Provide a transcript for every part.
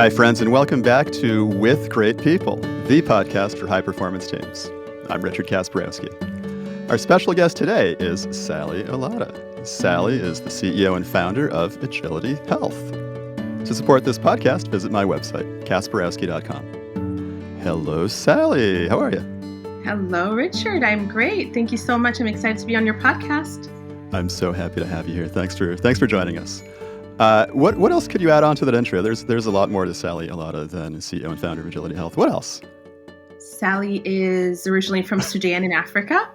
Hi, friends, and welcome back to With Great People, the podcast for high-performance teams. I'm Richard Kasparowski. Our special guest today is Sally Elatta. Sally is the CEO and founder of AgilityHealth. To support this podcast, visit my website, kasparowski.com. Hello, Sally. How are you? Hello, Richard. I'm great. Thank you so much. I'm excited to be on your podcast. I'm so happy to have you here. Thanks for joining us. What else could you add on to that intro? There's a lot more to Sally Elatta than CEO and founder of AgilityHealth. What else? Sally is originally from Sudan in Africa.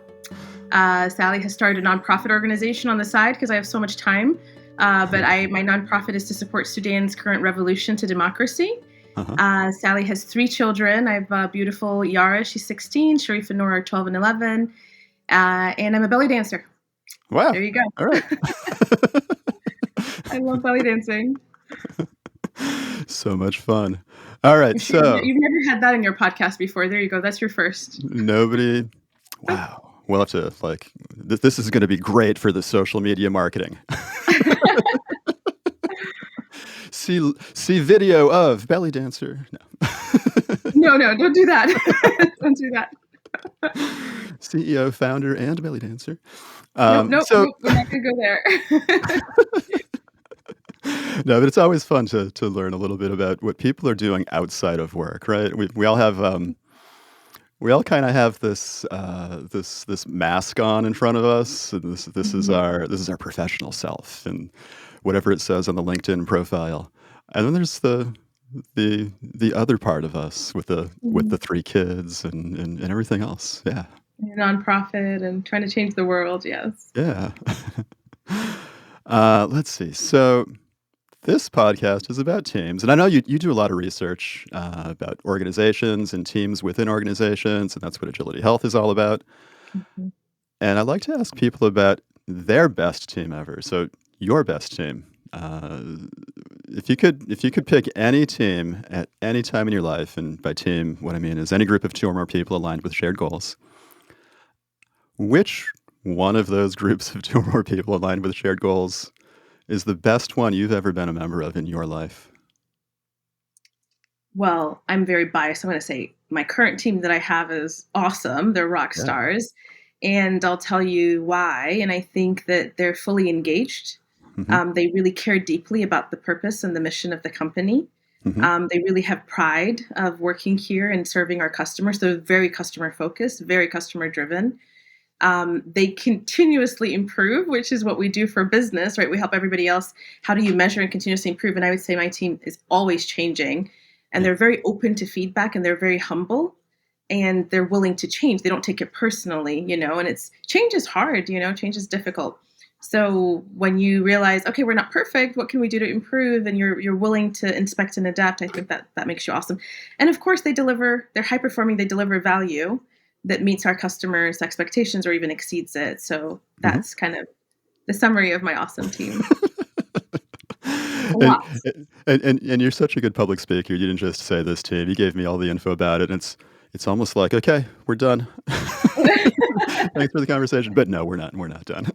Sally has started a nonprofit organization on the side because I have so much time. But my nonprofit is to support Sudan's current revolution to democracy. Sally has 3 children. I have beautiful Yara, she's 16, Sharif and Nora are 12 and 11, and I'm a belly dancer. Wow. There you go. All right. I love belly dancing. So much fun. All right. So you've never had that in your podcast before. There you go. That's your first. Nobody. Wow. We'll have to this is going to be great for the social media marketing. see video of belly dancer. No, don't do that. Don't do that. CEO, founder, and belly dancer. Nope, we're not going to go there. No, but it's always fun to learn a little bit about what people are doing outside of work, right? We all have we all kind of have this mask on in front of us, and this is our professional self, and whatever it says on the LinkedIn profile. And then there's the other part of us with the 3 kids and everything else. Yeah. Your nonprofit and trying to change the world. Yes. Yeah. Let's see. So this podcast is about teams, and I know you do a lot of research about organizations and teams within organizations, and that's what AgilityHealth is all about. Mm-hmm. And I'd like to ask people about their best team ever. So your best team. If you could pick any team at any time in your life, and by team, what I mean is any group of 2 or more people aligned with shared goals, which one of those groups of 2 or more people aligned with shared goals is the best one you've ever been a member of in your life? Well, I'm very biased. I'm going to say my current team that I have is awesome. They're rock stars. And I'll tell you why. And I think that they're fully engaged. Mm-hmm. They really care deeply about the purpose and the mission of the company. Mm-hmm. They really have pride of working here and serving our customers. They're very customer focused, very customer driven. They continuously improve, which is what we do for business, right? We help everybody else. How do you measure and continuously improve? And I would say my team is always changing, and they're very open to feedback, and they're very humble, and they're willing to change. They don't take it personally, and change is hard, change is difficult. So when you realize, okay, we're not perfect, what can we do to improve? And you're willing to inspect and adapt, I think that makes you awesome. And of course, they're high performing, they deliver value that meets our customers' expectations or even exceeds it. So that's kind of the summary of my awesome team. And you're such a good public speaker. You didn't just say this team. You gave me all the info about it. And it's almost like, okay, we're done. Thanks for the conversation. But no, we're not done.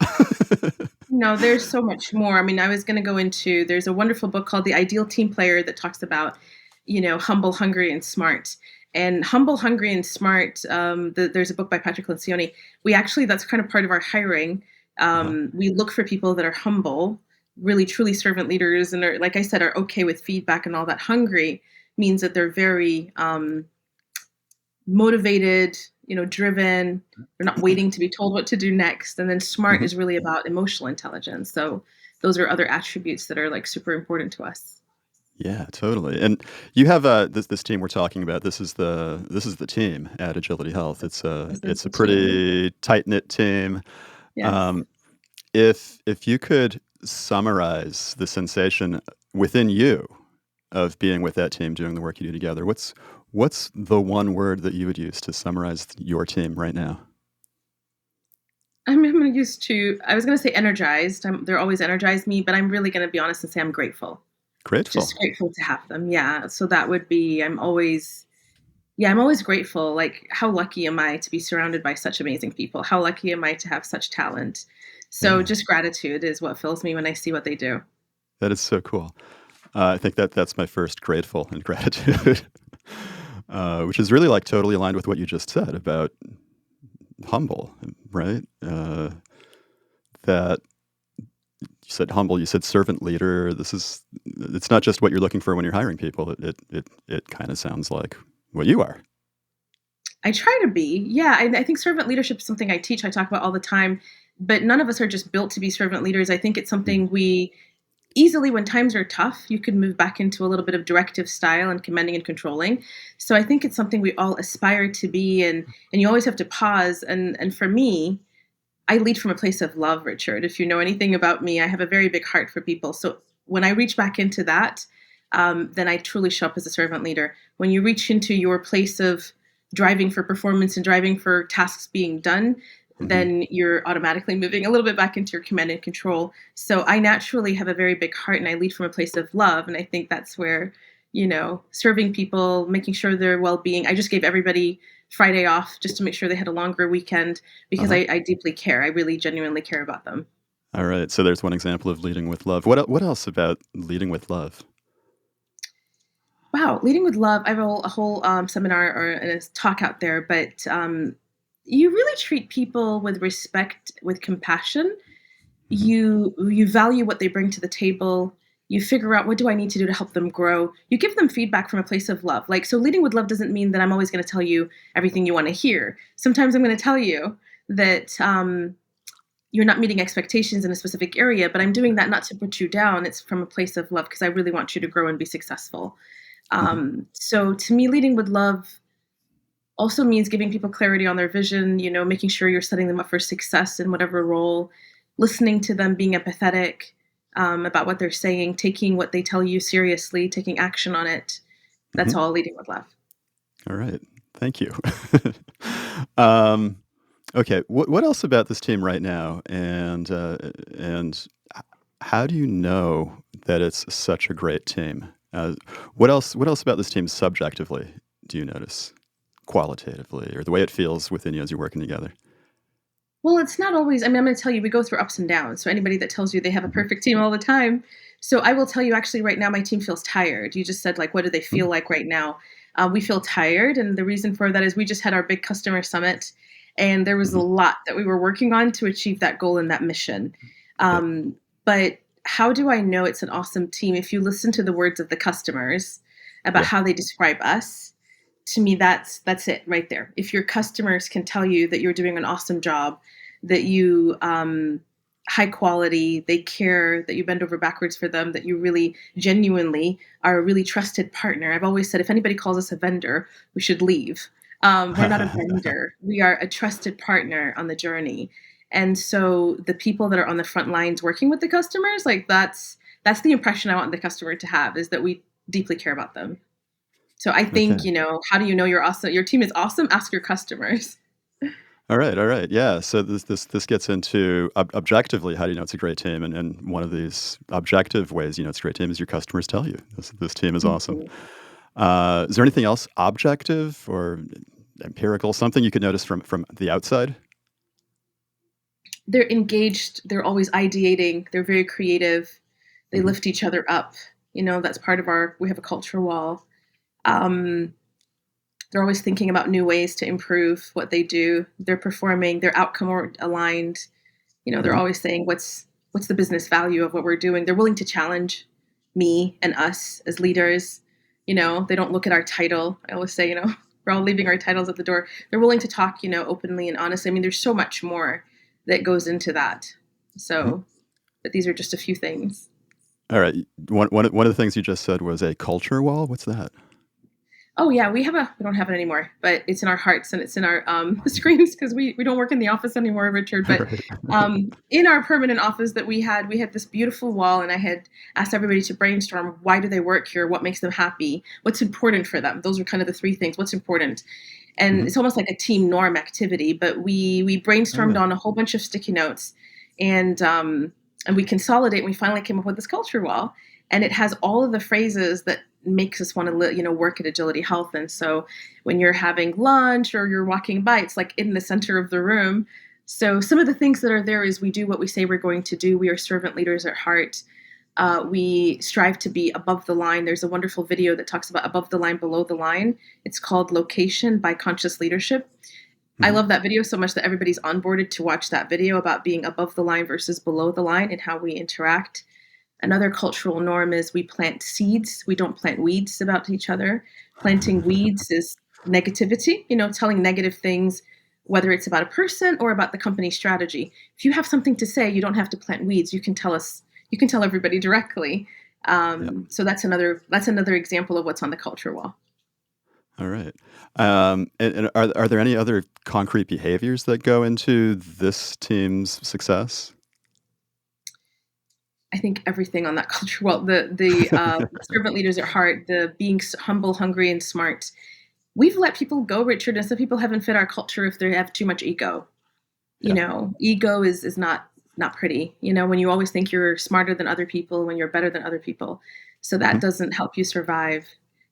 No, there's so much more. I mean, I was going to go into, there's a wonderful book called The Ideal Team Player that talks about, humble, hungry, and smart. And humble, hungry, and smart, there's a book by Patrick Lencioni. That's kind of part of our hiring. We look for people that are humble, really, truly servant leaders, and are, like I said, are okay with feedback and all that. Hungry means that they're very motivated, driven. They're not waiting to be told what to do next. And then smart is really about emotional intelligence. So those are other attributes that are like super important to us. Yeah, totally. And you have this team we're talking about. This is the team at AgilityHealth. It's a pretty tight-knit team. Yes. If you could summarize the sensation within you of being with that team, doing the work you do together, what's the one word that you would use to summarize your team right now? I'm going to use 2. I was going to say energized. They're always energized me, but I'm really going to be honest and say I'm grateful. Grateful. Just grateful to have them. Yeah. So that would be, I'm always grateful. Like, how lucky am I to be surrounded by such amazing people? How lucky am I to have such talent? So just gratitude is what fills me when I see what they do. That is so cool. I think that's my first grateful and gratitude, which is really like totally aligned with what you just said about humble, right? That you said humble, you said servant leader. It's not just what you're looking for when you're hiring people. It kind of sounds like what you are. I try to be. Yeah, I think servant leadership is something I teach, I talk about all the time, but none of us are just built to be servant leaders. I think it's Mm, something we easily, when times are tough, you can move back into a little bit of directive style and commanding and controlling. So I think it's something we all aspire to be, and you always have to pause. And for me, I lead from a place of love, Richard. If you know anything about me, I have a very big heart for people. So when I reach back into that, then I truly show up as a servant leader. When you reach into your place of driving for performance and driving for tasks being done, mhm. then you're automatically moving a little bit back into your command and control. So I naturally have a very big heart and I lead from a place of love. And I think that's where, serving people, making sure their well being. I just gave everybody Friday off just to make sure they had a longer weekend because Uh-huh. I deeply care. I really genuinely care about them. All right. So there's one example of leading with love. What else about leading with love? Wow, leading with love. I have a whole seminar or a talk out there, but you really treat people with respect, with compassion. Mhm. You value what they bring to the table. You figure out what do I need to do to help them grow. You give them feedback from a place of love. Like, so leading with love doesn't mean that I'm always going to tell you everything you want to hear. Sometimes I'm going to tell you that you're not meeting expectations in a specific area, but I'm doing that not to put you down. It's from a place of love because I really want you to grow and be successful. Mhm. So to me, leading with love also means giving people clarity on their vision, making sure you're setting them up for success in whatever role, listening to them, being empathetic about what they're saying, taking what they tell you seriously, taking action on it. That's Mhm. all leading with love. All right. Thank you. Um, okay. What else about this team right now? And how do you know that it's such a great team? What else about this team subjectively do you notice? Qualitatively, or the way it feels within you as you're working together? Well, it's not always. I mean, I'm going to tell you, we go through ups and downs. So anybody that tells you they have a Mhm. perfect team all the time. So I will tell you, actually, right now, my team feels tired. You just said, like, what do they Mm. feel like right now? We feel tired. And the reason for that is we just had our big customer summit, and there was a Mhm. lot that we were working on to achieve that goal and that mission. Yep. But how do I know it's an awesome team? If you listen to the words of the customers about Yeah. how they describe us, to me that's it right there. If your customers can tell you that you're doing an awesome job, that you high quality, they care, that you bend over backwards for them, that you really genuinely are a really trusted partner. I've always said if anybody calls us a vendor, we should leave. We're not a vendor, we are a trusted partner on the journey. And so the people that are on the front lines working with the customers, like that's the impression I want the customer to have, is that we deeply care about them. So I think, Okay. how do you know you're awesome? Your team is awesome. Ask your customers. All right, all right. Yeah. So this gets into objectively, how do you know it's a great team? And one of these objective ways you know it's a great team is your customers tell you this team is awesome. Mhm. Is there anything else objective or empirical, something you could notice from the outside? They're engaged. They're always ideating. They're very creative. They Hmm. lift each other up. That's part of we have a culture wall. Um, they're always thinking about new ways to improve what they do. They're performing. They're outcome aligned. They're Hmm. always saying what's the business value of what we're doing. They're willing to challenge me and us as leaders. They don't look at our title. I always say, we're all leaving our titles at the door. They're willing to talk, openly and honestly. I mean, there's so much more that goes into that. Hmm. So, but these are just a few things. All right. One of the things you just said was a culture wall. What's that? Oh yeah, we don't have it anymore, but it's in our hearts and it's in our screens because we don't work in the office anymore, Richard. But Right. in our permanent office that we had this beautiful wall, and I had asked everybody to brainstorm why do they work here, what makes them happy, what's important for them. Those are kind of the three things. What's important, and Hmm. it's almost like a team norm activity. But we Oh brainstormed yeah. on a whole bunch of sticky notes, and we consolidate. And we finally came up with this culture wall, and it has all of the phrases that makes us want to work at Agility Health. And so when you're having lunch or you're walking by, it's like in the center of the room. So some of the things that are there is we do what we say we're going to do. We are servant leaders at heart. We strive to be above the line. There's a wonderful video that talks about above the line, below the line. It's called Location by Conscious Leadership. I Mhm. love that video so much that everybody's onboarded to watch that video about being above the line versus below the line and how we interact. Another cultural norm is we plant seeds. We don't plant weeds about each other. Planting weeds is negativity, telling negative things, whether it's about a person or about the company strategy. If you have something to say, you don't have to plant weeds. You can tell everybody directly. Yeah. So that's another example of what's on the culture wall. All right. And are there any other concrete behaviors that go into this team's success? I think everything on that culture wall, the servant leaders at heart, the being humble, hungry, and smart. We've let people go, Richard, and some people haven't fit our culture if they have too much ego. Yeah. Ego is not pretty. When you always think you're smarter than other people, when you're better than other people, so that Mhm. doesn't help you survive.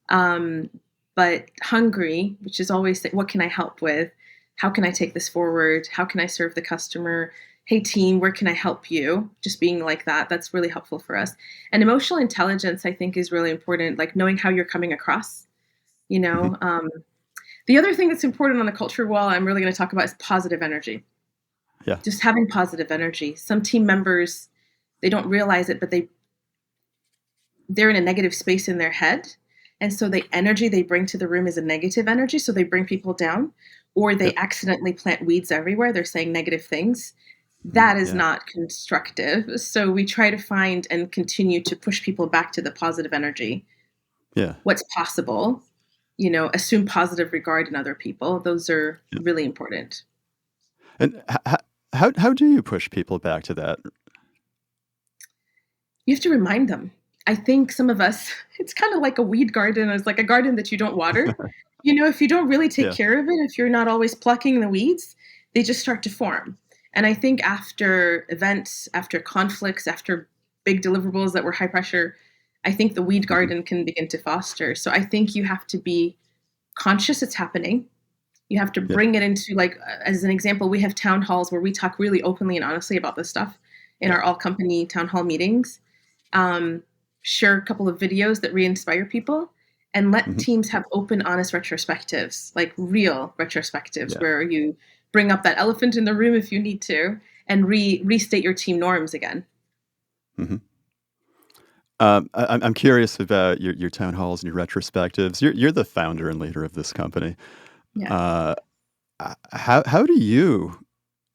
Um, but hungry, which is always what can I help with? How can I take this forward? How can I serve the customer? Hey team, where can I help you? Just being like that, that's really helpful for us. And emotional intelligence, I think, is really important. Like knowing how you're coming across. You Mhm. know, um, the other thing that's important on the culture wall, I'm really going to talk about is positive energy. Yeah. Just having positive energy. Some team members, they don't realize it, but they're in a negative space in their head. And so the energy they bring to the room is a negative energy. So they bring people down, or they Yep. accidentally plant weeds everywhere. They're saying negative things. Mm, That is yeah. not constructive. So we try to find and continue to push people back to the positive energy. Yeah. What's possible, assume positive regard in other people. Those are Yeah. really important. And how do you push people back to that? You have to remind them. I think some of us, it's kind of like a weed garden. It's like a garden that you don't water. If you don't really take Yeah. care of it, if you're not always plucking the weeds, they just start to form. And I think after events, after conflicts, after big deliverables that were high pressure, I think the weed Mhm. garden can begin to foster. So I think you have to be conscious it's happening. You have to Yeah. bring it into, like, as an example, we have town halls where we talk really openly and honestly about this stuff in Yeah. our all company town hall meetings. um, Share a couple of videos that re-inspire people, and let Mhm. teams have open, honest retrospectives, like real retrospectives, Yeah. where you bring up that elephant in the room if you need to, and restate your team norms again. Mhm. I'm curious about your town halls and your retrospectives. You're the founder and leader of this company. Yeah. Uh, how do you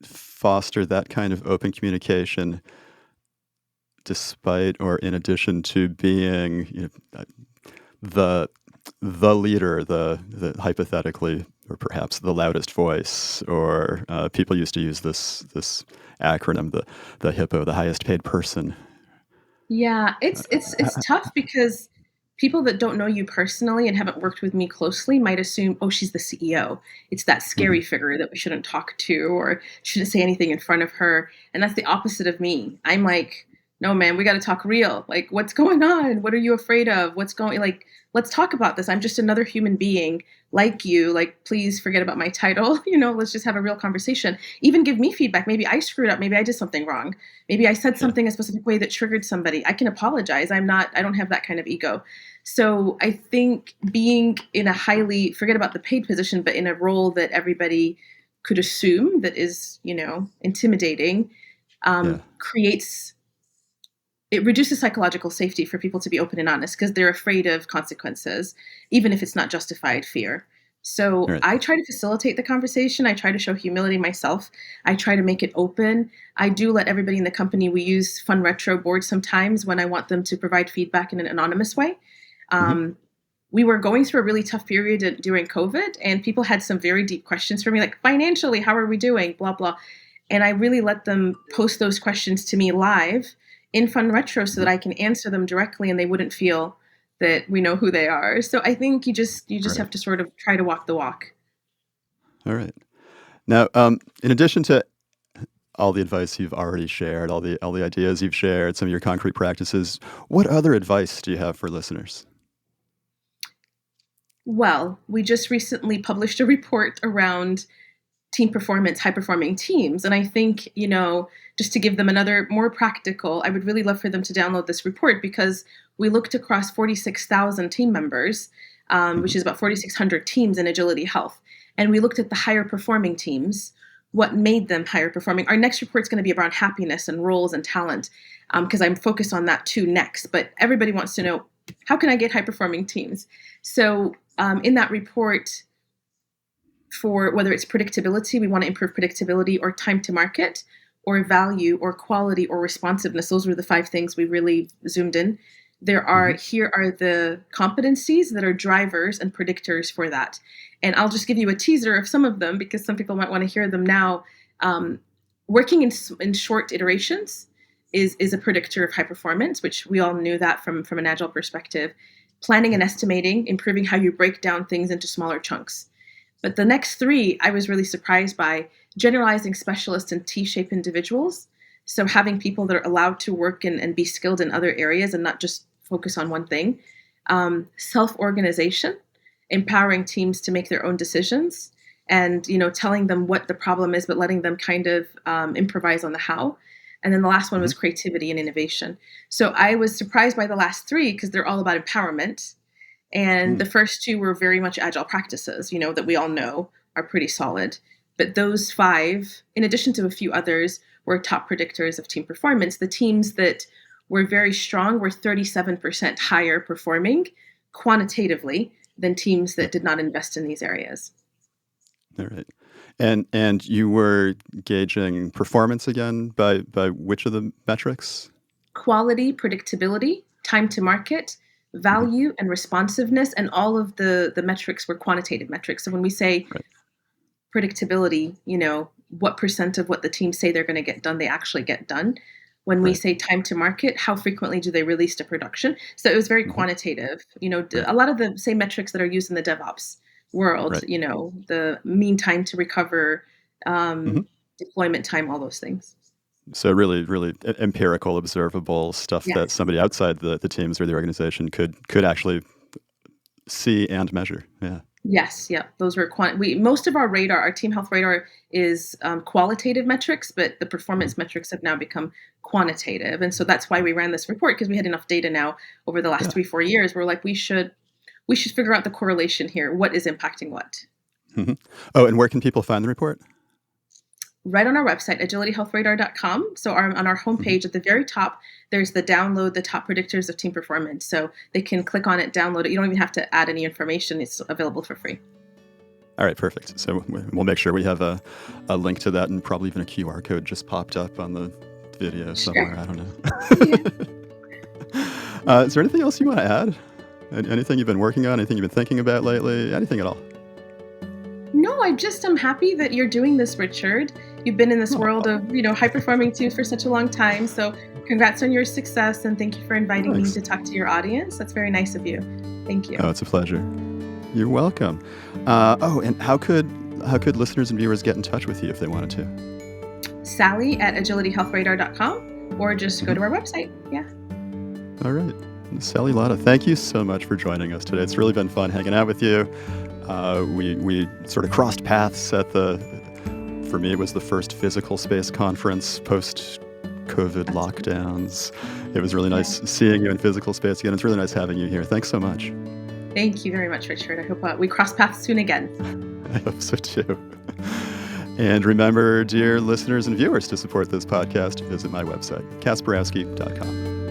foster that kind of open communication despite or in addition to being, the the leader, the hypothetically or perhaps the loudest voice, or people used to use this acronym, the hippo, the highest paid person. Yeah, Uh, it's tough because people that don't know you personally and haven't worked with me closely might assume, "Oh, she's the CEO. It's that mhm, scary figure that we shouldn't talk to or shouldn't say anything in front of her." And that's the opposite of me. I'm like, "No, man, we got to talk real. Like, what's going on? What are you afraid of? What's going like, let's talk about this. I'm just another human being like you. Like, please forget about my title. Let's just have a real conversation. Even give me feedback. Maybe I screwed up. Maybe I did something wrong. Maybe I said yeah, something a specific way that triggered somebody. I can apologize. I don't have that kind of ego." So I think being in a highly, forget about the paid position, but in a role that everybody could assume that is, intimidating, yeah, creates, it reduces psychological safety for people to be open and honest because they're afraid of consequences, even if it's not justified fear. So right, I try to facilitate the conversation. I try to show humility myself. I try to make it open. I do let everybody in the company, we use fun retro boards sometimes when I want them to provide feedback in an anonymous way. mhm, Um, we were going through a really tough period during COVID, and people had some very deep questions for me, like financially, how are we doing? Blah, blah. And I really let them post those questions to me live in Fun Retro so mhm, that I can answer them directly and they wouldn't feel that we know who they are. So I think you just right, have to sort of try to walk the walk. all right. Now, in addition to all the advice you've already shared, all the ideas you've shared, some of your concrete practices, what other advice do you have for listeners? Well, we just recently published a report around team performance, high performing teams. And I think, just to give them another more practical, I would really love for them to download this report, because we looked across 46,000 team members, Mhm. which is about 4,600 teams in AgilityHealth. And we looked at the higher performing teams, what made them higher performing. Our next report is going to be around happiness and roles and talent, because I'm focused on that too next. But everybody wants to know, how can I get high performing teams? So in that report, for whether it's predictability, we want to improve predictability, or time to market, or value, or quality, or responsiveness. Those were the 5 things we really zoomed in. Mhm. Here are the competencies that are drivers and predictors for that. And I'll just give you a teaser of some of them, because some people might want to hear them now. Um, Working in short iterations is a predictor of high performance, which we all knew that from an agile perspective. Planning and Right. estimating, improving how you break down things into smaller chunks. But the next 3, I was really surprised by: generalizing specialists and T-shaped individuals. So having people that are allowed to work and be skilled in other areas and not just focus on one thing. Self-organization, empowering teams to make their own decisions, and telling them what the problem is, but letting them kind of improvise on the how. And then the last one Mhm. was creativity and innovation. So I was surprised by the last 3, because they're all about empowerment. And Mm. the first 2 were very much agile practices, that we all know are pretty solid. But those 5, in addition to a few others, were top predictors of team performance. The teams that were very strong were 37% higher performing quantitatively than teams Yeah. that did not invest in these areas. All right. And you were gauging performance again by which of the metrics? Quality, predictability, time to market, Mhm. value, and responsiveness, and all of the metrics were quantitative metrics. So when we say Right. predictability, what percent of what the teams say they're going to get done, they actually get done. When we Right. say time to market, how frequently do they release to production? So it was very Mhm. quantitative. Right. A lot of the same metrics that are used in the DevOps world, Right. the mean time to recover, Mhm. deployment time, all those things. So really, really empirical, observable stuff that Yes. somebody outside the teams or the organization could actually see and measure. Yeah. Yes, yeah, those were we most of our radar, our team health radar is qualitative metrics, but the Mhm. performance metrics have now become quantitative, and so that's why we ran this report, because we had enough data now over the last Yeah. 3-4 years. We're like, we should figure out the correlation here. What is impacting what? Mhm. Oh, and where can people find the report? Right on our website, agilityhealthradar.com. So on our Mhm. homepage at the very top, there's the download the top predictors of team performance. So they can click on it, download it. You don't even have to add any information. It's available for free. All right, perfect. So we'll make sure we have a link to that, and probably even a QR code just popped up on the video Sure. somewhere. I don't Yeah. know. Is there anything else you want to add? Anything you've been working on? Anything you've been thinking about lately? Anything at all? No, I'm happy that you're doing this, Richard. You've been in this world Oh, of, high performing teams for such a long time. So congrats on your success, and thank you for inviting me thanks. to talk to your audience. That's very nice of you. Thank Oh, you. it's a pleasure. You're welcome. Oh, and how could listeners and viewers get in touch with you if they wanted to? Sally at agilityhealthradar.com, or just go Mhm. to our website. Yeah. All right. Sally Elatta, thank you so much for joining us today. It's really been fun hanging out with you. We sort of crossed paths at for me, it was the first physical space conference post COVID Absolutely. lockdowns. It was really Yeah. nice seeing you in physical space again. It's really nice having you here. Thanks so much. Thank you very much, Richard. I hope we cross paths soon again. I hope so too. And remember, dear listeners and viewers, to support this podcast, visit my website, kasparowski.com.